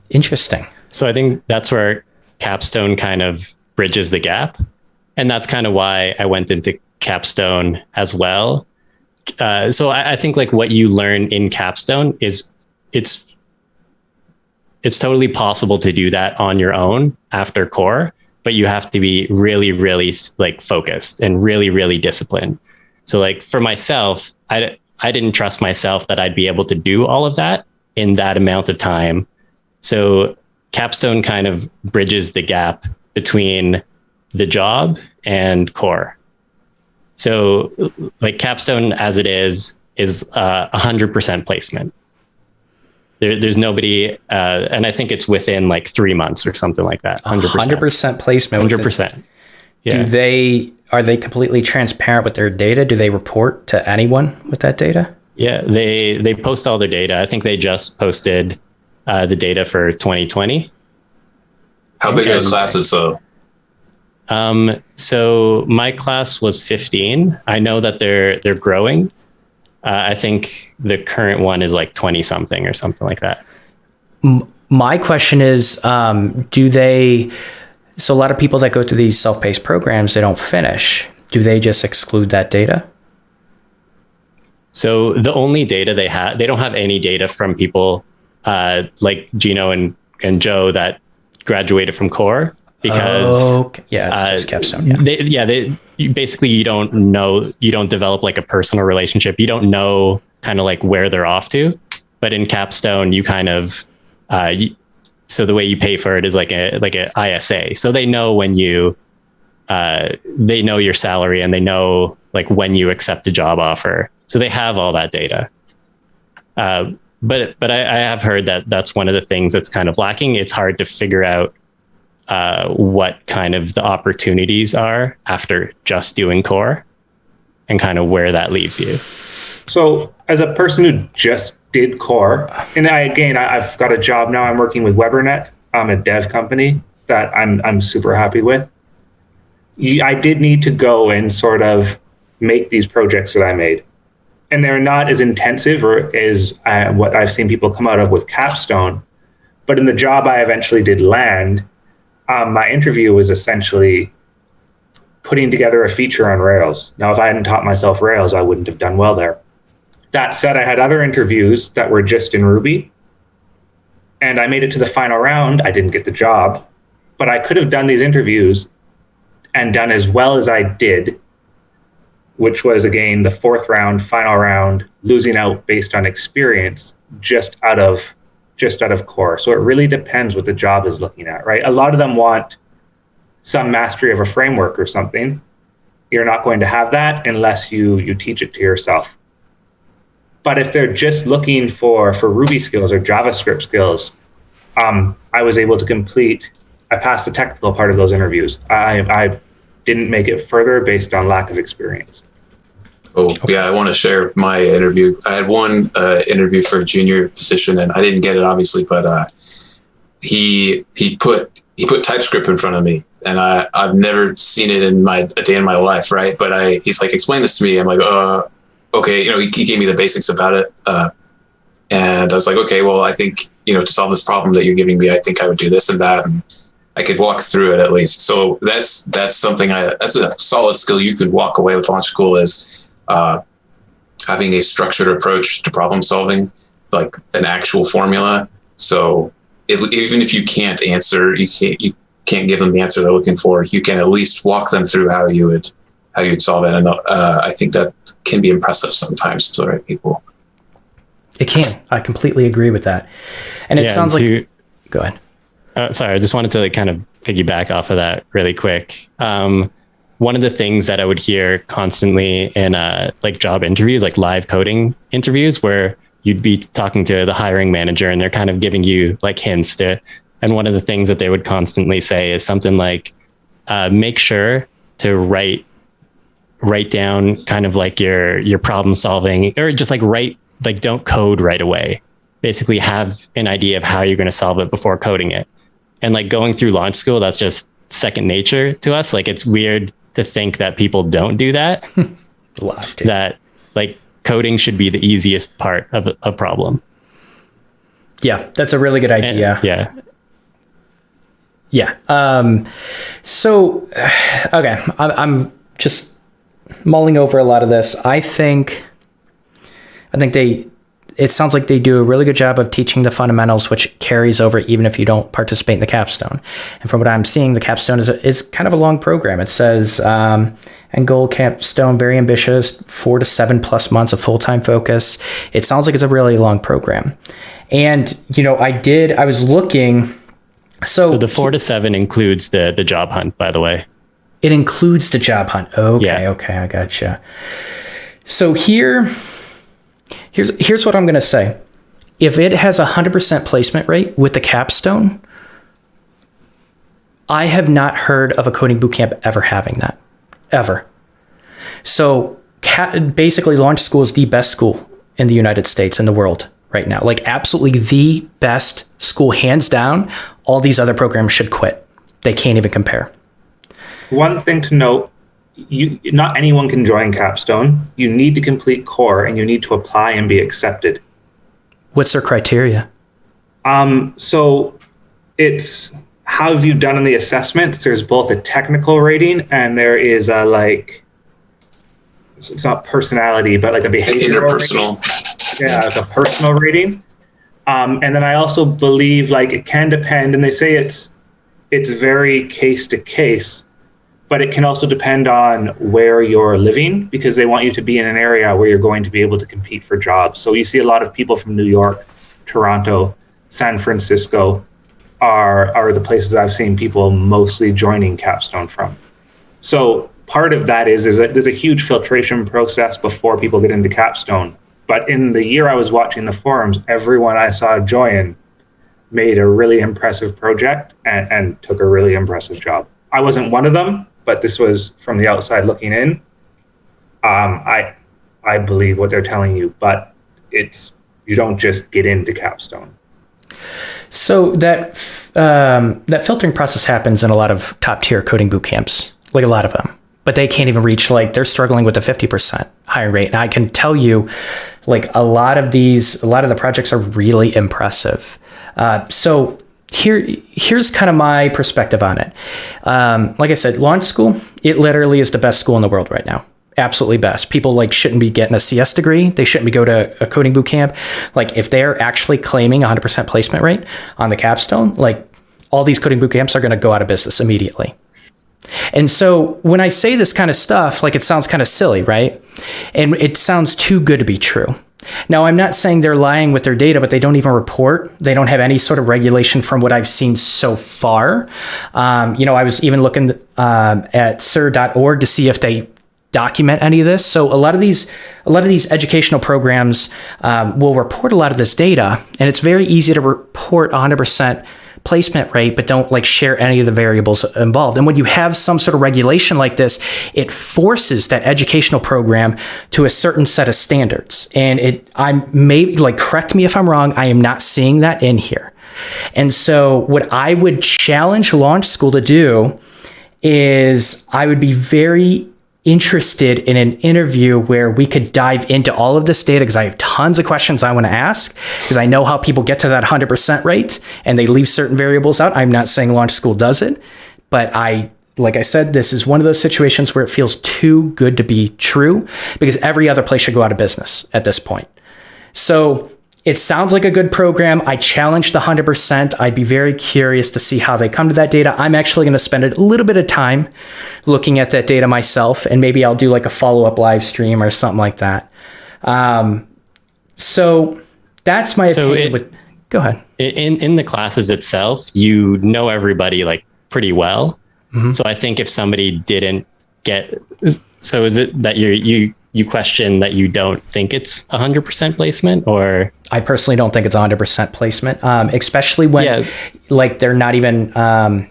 Interesting. So I think that's where Capstone kind of bridges the gap. And that's kind of why I went into Capstone as well. So I think what you learn in Capstone is it's totally possible to do that on your own after core, but you have to be really, really focused and really, really disciplined. So for myself, I didn't trust myself that I'd be able to do all of that in that amount of time. So Capstone kind of bridges the gap between the job and core. So Capstone as it is 100% placement. There's nobody, and I think it's within 3 months or something like that. 100% placement. 100%. Yeah. Are they completely transparent with their data? Do they report to anyone with that data? Yeah, they post all their data. I think they just posted the data for 2020. How big are the classes though? So my class was 15. I know that they're growing. I think the current one is 20 something or something like that. My question is, so a lot of people that go to these self-paced programs, they don't finish. Do they just exclude that data? So the only data they don't have any data from people like Gino and Joe that graduated from core, because it's just Capstone. You don't develop a personal relationship. You don't know kind of where they're off to, but in Capstone you kind of so the way you pay for it is like a ISA. So they know when they know your salary and they know when you accept a job offer. So they have all that data. But I have heard that that's one of the things that's kind of lacking. It's hard to figure out what kind of the opportunities are after just doing core and kind of where that leaves you. So as a person who just did core, and I've got a job now, I'm working with WeberNet, a dev company that I'm super happy with. I did need to go and sort of make these projects that I made. And they're not as intensive or as what I've seen people come out of with Capstone. But in the job I eventually did land, my interview was essentially putting together a feature on Rails. Now, if I hadn't taught myself Rails, I wouldn't have done well there. That said, I had other interviews that were just in Ruby, and I made it to the final round. I didn't get the job, but I could have done these interviews and done as well as I did which was again the fourth round, final round, losing out based on experience, just out of core. So it really depends what the job is looking at, right? A lot of them want some mastery of a framework or something. You're not going to have that unless you teach it to yourself. But if they're just looking for Ruby skills or JavaScript skills, I was able to I passed the technical part of those interviews. I didn't make it further based on lack of experience. Oh, yeah, I want to share my interview. I had one interview for a junior position, and I didn't get it, obviously, but he put TypeScript in front of me, and I've never seen it a day in my life, right? But he's like, explain this to me. I'm like, okay, he gave me the basics about it, and I was like, okay, well, I think to solve this problem that you're giving me, I think I would do this and that, and I could walk through it at least. So that's something that's a solid skill you could walk away with launch school is having a structured approach to problem solving, like an actual formula. So even if you can't answer, you can't give them the answer they're looking for, you can at least walk them through how you'd solve it. And I think that can be impressive sometimes to the right people. It can. I completely agree with that. And it sounds like... Go ahead. Sorry, I just wanted to kind of piggyback off of that really quick. One of the things that I would hear constantly in like job interviews, like live coding interviews, where you'd be talking to the hiring manager and they're kind of giving you like hints to, and one of the things that they would constantly say is something like, make sure to write down kind of like your problem solving, or just like don't code right away. Basically have an idea of how you're going to solve it before coding it. And like going through launch school, that's just second nature to us. Like it's weird to think that people don't do that. That like coding should be the easiest part of a problem. Yeah, that's a really good idea. And, yeah. So, okay, I'm just mulling over a lot of this. I think it sounds like they do a really good job of teaching the fundamentals, which carries over even if you don't participate in the Capstone. And from what I'm seeing, the Capstone is kind of a long program. It says, end goal Capstone, very ambitious, 4 to 7+ months of full-time focus. It sounds like it's a really long program. And, I was looking. So the 4 to 7 includes the job hunt, by the way. It includes the job hunt. Okay. Yeah. Okay. I gotcha. So here's what I'm going to say. If it has 100% placement rate with the Capstone, I have not heard of a coding bootcamp ever having that, ever. So basically Launch School is the best school in the United States and the world right now. Like absolutely the best school, hands down. All these other programs should quit. They can't even compare. One thing to note, not anyone can join Capstone. You need to complete core and you need to apply and be accepted. What's their criteria? So it's how have you done in the assessments? There's both a technical rating and there is it's not personality, but like a behavioral interpersonal. Rating. Yeah, like a personal rating. And then I also believe like it can depend, and they say it's very case to case, but it can also depend on where you're living because they want you to be in an area where you're going to be able to compete for jobs. So you see a lot of people from New York, Toronto, San Francisco are the places I've seen people mostly joining Capstone from. So part of that is that there's a huge filtration process before people get into Capstone. But in the year I was watching the forums, everyone I saw join made a really impressive project and took a really impressive job. I wasn't one of them, but this was from the outside looking in. I believe what they're telling you, but you don't just get into Capstone. So that filtering process happens in a lot of top tier coding boot camps, like a lot of them, but they can't even reach, like they're struggling with the 50% higher rate. And I can tell you, like a lot of the projects are really impressive. So here's kind of my perspective on it. Like I said, Launch School, it literally is the best school in the world right now. Absolutely best. People like shouldn't be getting a CS degree. They shouldn't be go to a coding boot camp. Like if they're actually claiming 100% placement rate on the Capstone, like all these coding boot camps are going to go out of business immediately. And so when I say this kind of stuff, like, it sounds kind of silly, right? And it sounds too good to be true. Now, I'm not saying they're lying with their data, but they don't even report. They don't have any sort of regulation from what I've seen so far. I was even looking at sir.org to see if they document any of this. So a lot of these educational programs will report a lot of this data, and it's very easy to report 100% placement rate, but don't like share any of the variables involved. And when you have some sort of regulation like this, it forces that educational program to a certain set of standards. And I'm maybe, like, correct me if I'm wrong, I am not seeing that in here. And so what I would challenge Launch School to do is I would be very interested in an interview where we could dive into all of this data, because I have tons of questions I want to ask, because I know how people get to that 100% rate and they leave certain variables out. I'm not saying Launch School does it, but like I said, this is one of those situations where it feels too good to be true, because every other place should go out of business at this point. So it sounds like a good program. I challenge the 100%. I'd be very curious to see how they come to that data. I'm actually going to spend a little bit of time looking at that data myself, and maybe I'll do like a follow-up live stream or something like that. So that's my opinion. Go ahead. In the classes itself, you know everybody like pretty well. Mm-hmm. So I think if somebody didn't get, so is it that you question that you don't think it's 100% placement? Or I personally don't think it's 100% placement, especially when like they're not even, I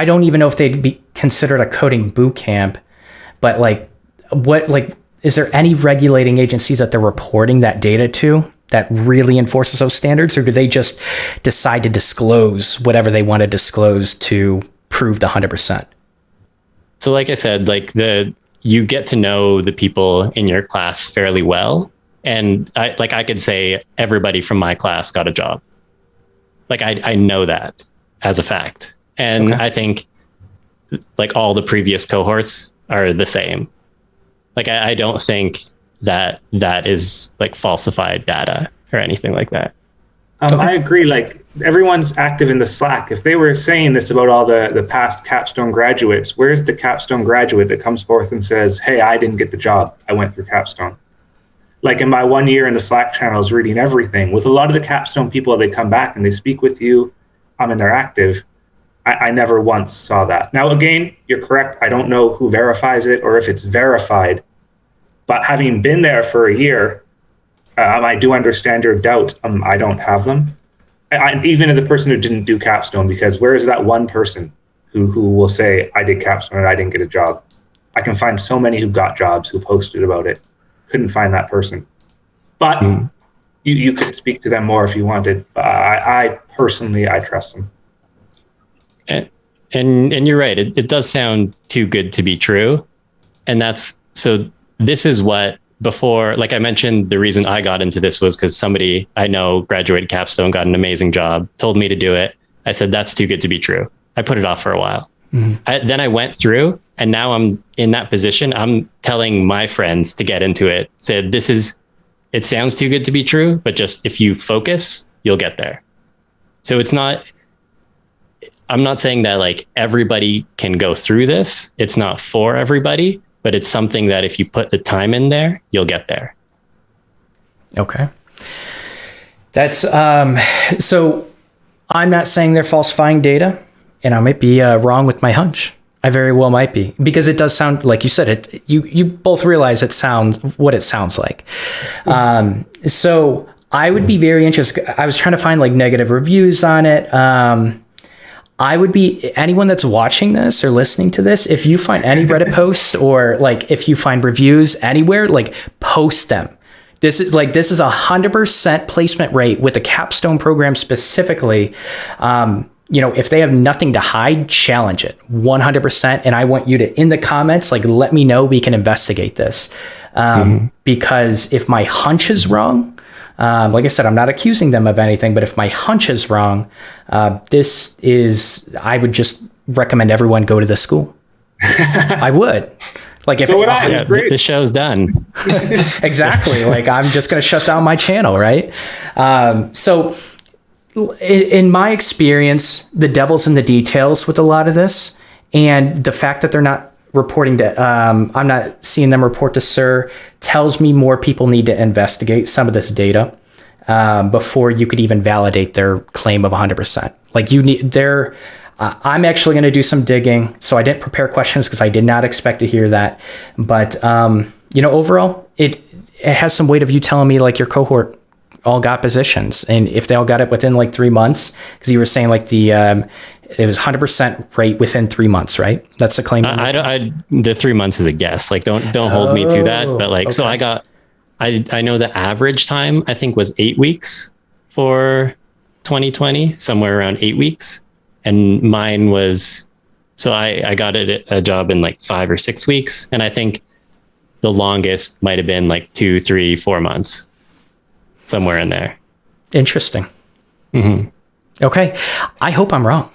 don't even know if they'd be considered a coding boot camp, but is there any regulating agencies that they're reporting that data to that really enforces those standards? Or do they just decide to disclose whatever they want to disclose to prove the 100%? So like I said, you get to know the people in your class fairly well. And I could say everybody from my class got a job. Like I know that as a fact. And okay. I think like all the previous cohorts are the same. Like I don't think that is like falsified data or anything like that. I agree. Like everyone's active in the Slack. If they were saying this about all the past Capstone graduates, where's the Capstone graduate that comes forth and says, hey, I didn't get the job, I went through Capstone? Like in my 1 year in the Slack channels, reading everything with a lot of the Capstone people, they come back and they speak with you. And they're active. I never once saw that. Now, again, you're correct. I don't know who verifies it or if it's verified, but having been there for a year, I do understand your doubts. I don't have them. Even as a person who didn't do Capstone, because where is that one person who will say, I did Capstone and I didn't get a job? I can find so many who got jobs who posted about it. Couldn't find that person. But you could speak to them more if you wanted. I personally trust them. And you're right. It does sound too good to be true. And this is what, before, like I mentioned, the reason I got into this was because somebody I know graduated Capstone, got an amazing job, told me to do it. I said, that's too good to be true. I put it off for a while. Mm-hmm. Then I went through, and now I'm in that position. I'm telling my friends to get into it. Said, it sounds too good to be true, but just if you focus, you'll get there. So I'm not saying that like everybody can go through this. It's not for everybody. But it's something that if you put the time in there, you'll get there. Okay. That's so I'm not saying they're falsifying data, and I might be wrong with my hunch. I very well might be, because it does sound like you said it. You both realize it sounds what it sounds like. So I would be very interested. I was trying to find like negative reviews on it. I would be, anyone that's watching this or listening to this, if you find any Reddit post or like if you find reviews anywhere, like post them. This is 100% placement rate with the Capstone program specifically. If they have nothing to hide, challenge it 100%. And I want you to, in the comments, like, let me know, we can investigate this. Because if my hunch is wrong, like I said, I'm not accusing them of anything, but if my hunch is wrong, I would just recommend everyone go to this school. I would. Like, if the show's done. Exactly. Like, I'm just going to shut down my channel, right? So in my experience, the devil's in the details with a lot of this. And the fact that they're not reporting to, I'm not seeing them report to SIR, tells me more people need to investigate some of this data before you could even validate their claim of 100%. Like you need, I'm actually going to do some digging. So I didn't prepare questions because I did not expect to hear that. But, overall, it has some weight of you telling me like your cohort all got positions. And if they all got it within like 3 months, because you were saying like it was 100% rate within 3 months, right? That's the claim. The 3 months is a guess. Like don't hold me to that. But like, okay. So I know the average time I think was 8 weeks for 2020, somewhere around 8 weeks. And mine was, so I got a job in like 5 or 6 weeks. And I think the longest might've been like 2, 3, 4 months, somewhere in there. Interesting. Mm-hmm. Okay. I hope I'm wrong,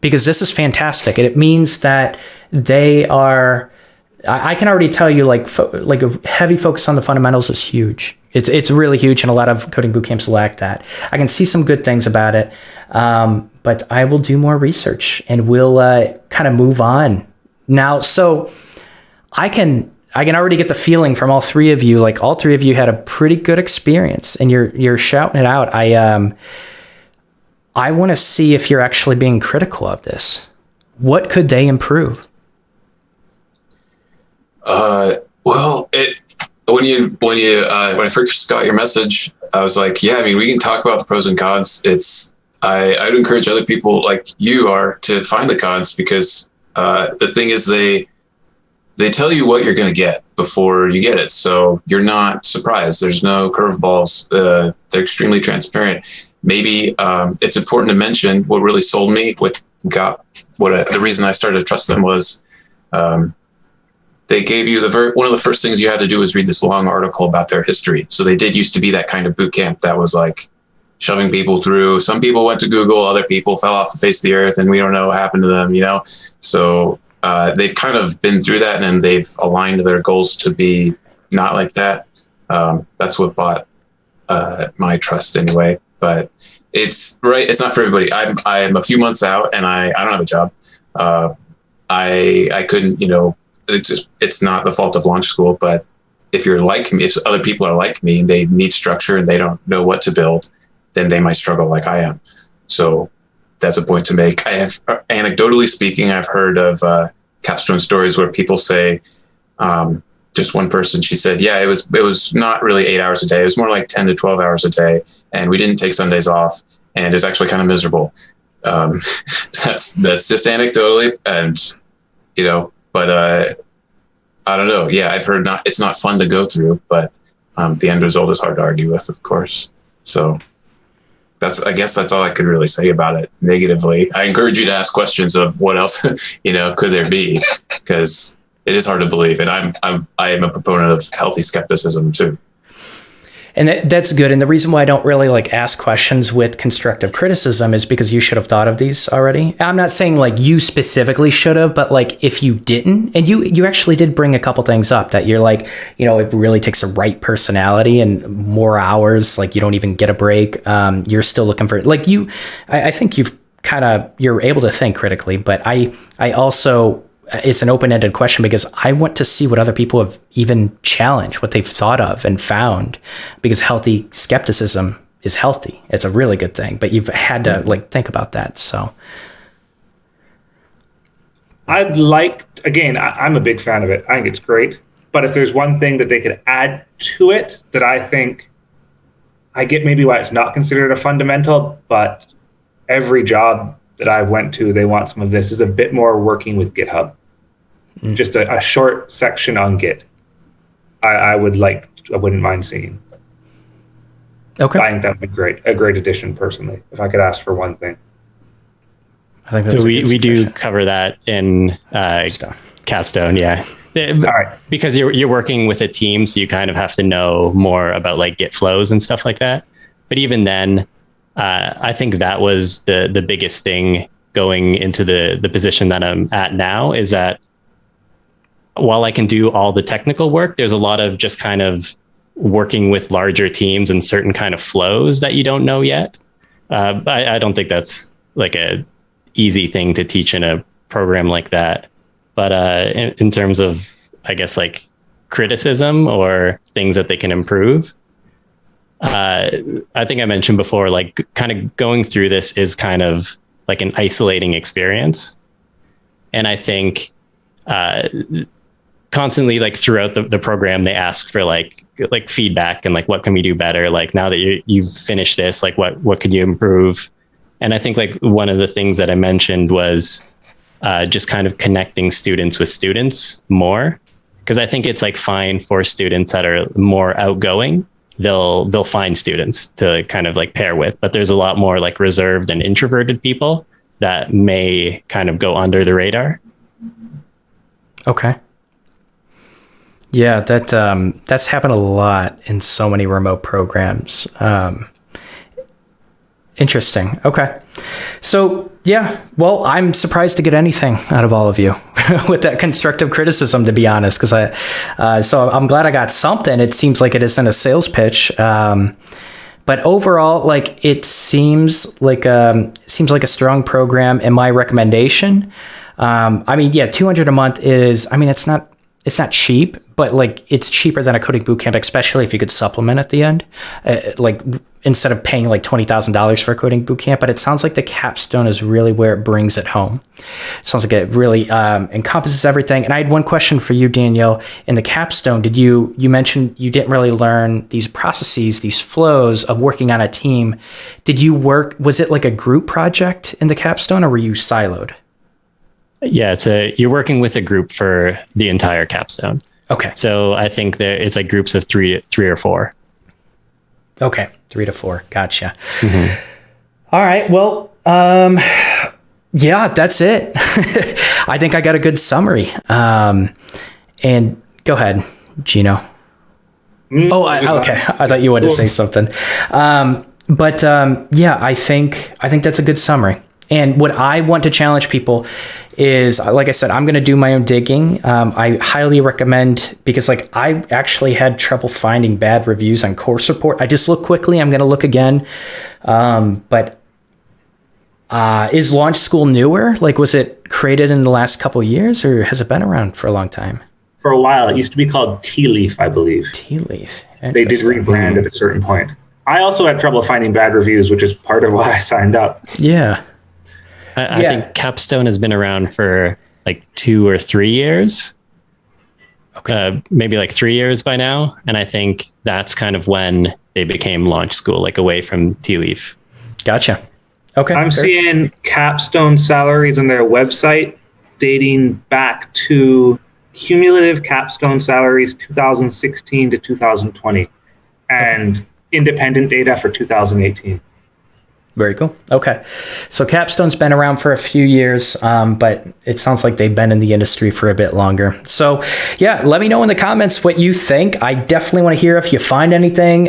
because this is fantastic. And it means that they are, I can already tell you like a heavy focus on the fundamentals is huge. It's really huge. And a lot of coding bootcamps lack that. I can see some good things about it. But I will do more research and we'll kind of move on now. So I can already get the feeling from all three of you, like all three of you had a pretty good experience and you're shouting it out. I want to see if you're actually being critical of this. What could they improve? When I first got your message, I was like, yeah, I mean, we can talk about the pros and cons. I'd encourage other people like you are to find the cons, because the thing is they tell you what you're going to get before you get it. So you're not surprised. There's no curveballs. They're extremely transparent. Maybe it's important to mention what really sold me, the reason I started to trust them was they gave you one of the first things you had to do was read this long article about their history. So they did used to be that kind of boot camp that was like shoving people through. Some people went to Google, other people fell off the face of the earth, and we don't know what happened to them, So they've kind of been through that, and they've aligned their goals to be not like that. That's what bought my trust anyway. But it's right. It's not for everybody. I'm a few months out, and I don't have a job. I couldn't, it's not the fault of launch school, but if you're like me, if other people are like me and they need structure and they don't know what to build, then they might struggle like I am. So that's a point to make. I have, anecdotally speaking, I've heard of Capstone stories where people say, just one person, she said, yeah, it was not really 8 hours a day. It was more like 10 to 12 hours a day. And we didn't take Sundays off, and it's actually kind of miserable. That's just anecdotally, and, but I don't know. Yeah, I've heard it's not fun to go through, but the end result is hard to argue with, of course. So I guess that's all I could really say about it negatively. I encourage you to ask questions of what else, could there be? Because it is hard to believe. And I am a proponent of healthy skepticism too. And that's good. And the reason why I don't really ask questions with constructive criticism is because you should have thought of these already. I'm not saying you specifically should have, but if you didn't, and you actually did bring a couple things up that you're it really takes a right personality and more hours. You don't even get a break. You're still looking for I think you're able to think critically, but I also, it's an open-ended question because I want to see what other people have even challenged, what they've thought of and found, because healthy skepticism is healthy. It's a really good thing, but you've had to think about that. So I'm a big fan of it. I think it's great. But if there's one thing that they could add to it that I think, I get maybe why it's not considered a fundamental, but every job that I've went to, they want some of this, is a bit more working with GitHub. Just a short section on Git. I wouldn't mind seeing. Okay. I think that would be great. A great addition, personally, if I could ask for one thing. I think that's we do cover that in Capstone. Yeah. All right. Because you're working with a team, so you kind of have to know more about Git flows and stuff like that. But even then, I think that was the biggest thing going into the position that I'm at now, is that while I can do all the technical work, there's a lot of just kind of working with larger teams and certain kind of flows that you don't know yet. I don't think that's a easy thing to teach in a program like that. But in terms of, I guess, like criticism or things that they can improve, I think I mentioned before, like kind of going through this is kind of like an isolating experience. And I think constantly, like throughout the program, they ask for like feedback and like, what can we do better? Like now that you've finished this, like what could you improve? And I think like one of the things that I mentioned was just kind of connecting students with students more. Because I think it's like fine for students that are more outgoing. They'll find students to kind of like pair with, but there's a lot more like reserved and introverted people that may kind of go under the radar. Okay. Yeah, that's happened a lot in so many remote programs. Interesting. Okay. So yeah, well, I'm surprised to get anything out of all of you with that constructive criticism, to be honest, because so I'm glad I got something. It seems like it isn't a sales pitch. But overall, like it seems like a strong program. And my recommendation, I mean, yeah, $200 a month is, I mean, it's not cheap, but like it's cheaper than a coding bootcamp, especially if you could supplement at the end, like instead of paying like $20,000 for a coding bootcamp. But it sounds like the Capstone is really where it brings it home. It sounds like it really encompasses everything. And I had one question for you, Daniel. In the Capstone, you mentioned you didn't really learn these processes, these flows of working on a team. Was it like a group project in the Capstone, or were you siloed? Yeah, you're working with a group for the entire Capstone. Okay. So I think it's like groups of three or four. Okay, 3 to 4. Gotcha. Mm-hmm. All right. Well, yeah, that's it. I think I got a good summary. And go ahead, Gino. Okay. I thought you wanted to say something. But yeah, I think that's a good summary. And what I want to challenge people is, like I said, I'm going to do my own digging. I highly recommend, because like I actually had trouble finding bad reviews on course report. I just looked quickly. I'm going to look again. But is Launch School newer? Like, was it created in the last couple of years, or has it been around for a long time? For a while. It used to be called Tea Leaf, I believe. Tea Leaf. They did rebrand at a certain point. I also had trouble finding bad reviews, which is part of why I signed up. Yeah. I think Capstone has been around for like 2 or 3 years. Okay. Maybe like 3 years by now. And I think that's kind of when they became Launch School, like away from Tea Leaf. Gotcha. Okay. I'm seeing Capstone salaries on their website dating back to cumulative Capstone salaries 2016 to 2020 and independent data for 2018. Very cool. Okay. So Capstone's been around for a few years, but it sounds like they've been in the industry for a bit longer. So yeah, let me know in the comments what you think. I definitely want to hear if you find anything.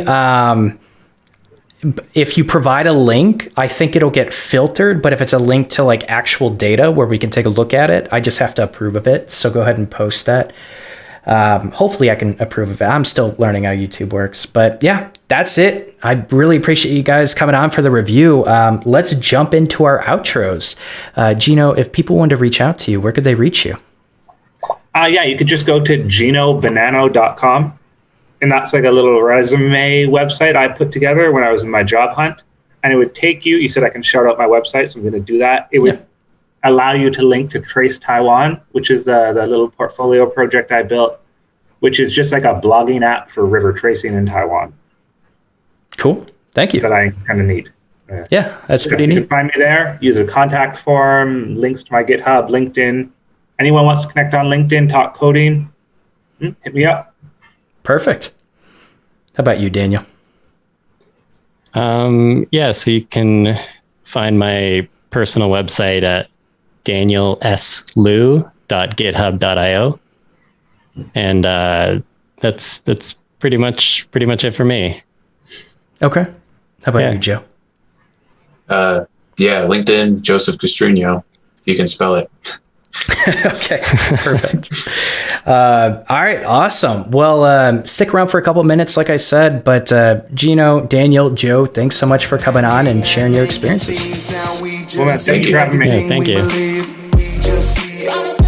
If you provide a link, I think it'll get filtered, but if it's a link to like actual data where we can take a look at it, I just have to approve of it. So go ahead and post that. Hopefully I can approve of it. I'm still learning how YouTube works, but yeah, that's it. I really appreciate you guys coming on for the review. Let's jump into our outros. Gino, if people want to reach out to you, where could they reach you? Yeah, you could just go to ginobanano.com. And that's like a little resume website I put together when I was in my job hunt. And it would take you said I can shout out my website, so I'm going to do that. It would allow you to link to Trace Taiwan, which is the little portfolio project I built, which is just like a blogging app for river tracing in Taiwan. Cool. Thank you. That I kind of need. Yeah, that's pretty neat. You can find me there. Use a contact form, links to my GitHub, LinkedIn. Anyone wants to connect on LinkedIn, talk coding, hit me up. Perfect. How about you, Daniel? Yeah, so you can find my personal website at danielslou.github.io. And that's pretty much it for me. Okay. How about you, Joe? Yeah, LinkedIn, Joseph Castruno. You can spell it. Okay, perfect. All right, awesome. Well, stick around for a couple minutes, like I said, but Gino, Daniel, Joe, thanks so much for coming on and sharing your experiences. Well, man, thank you for having me. Yeah, thank you. just see.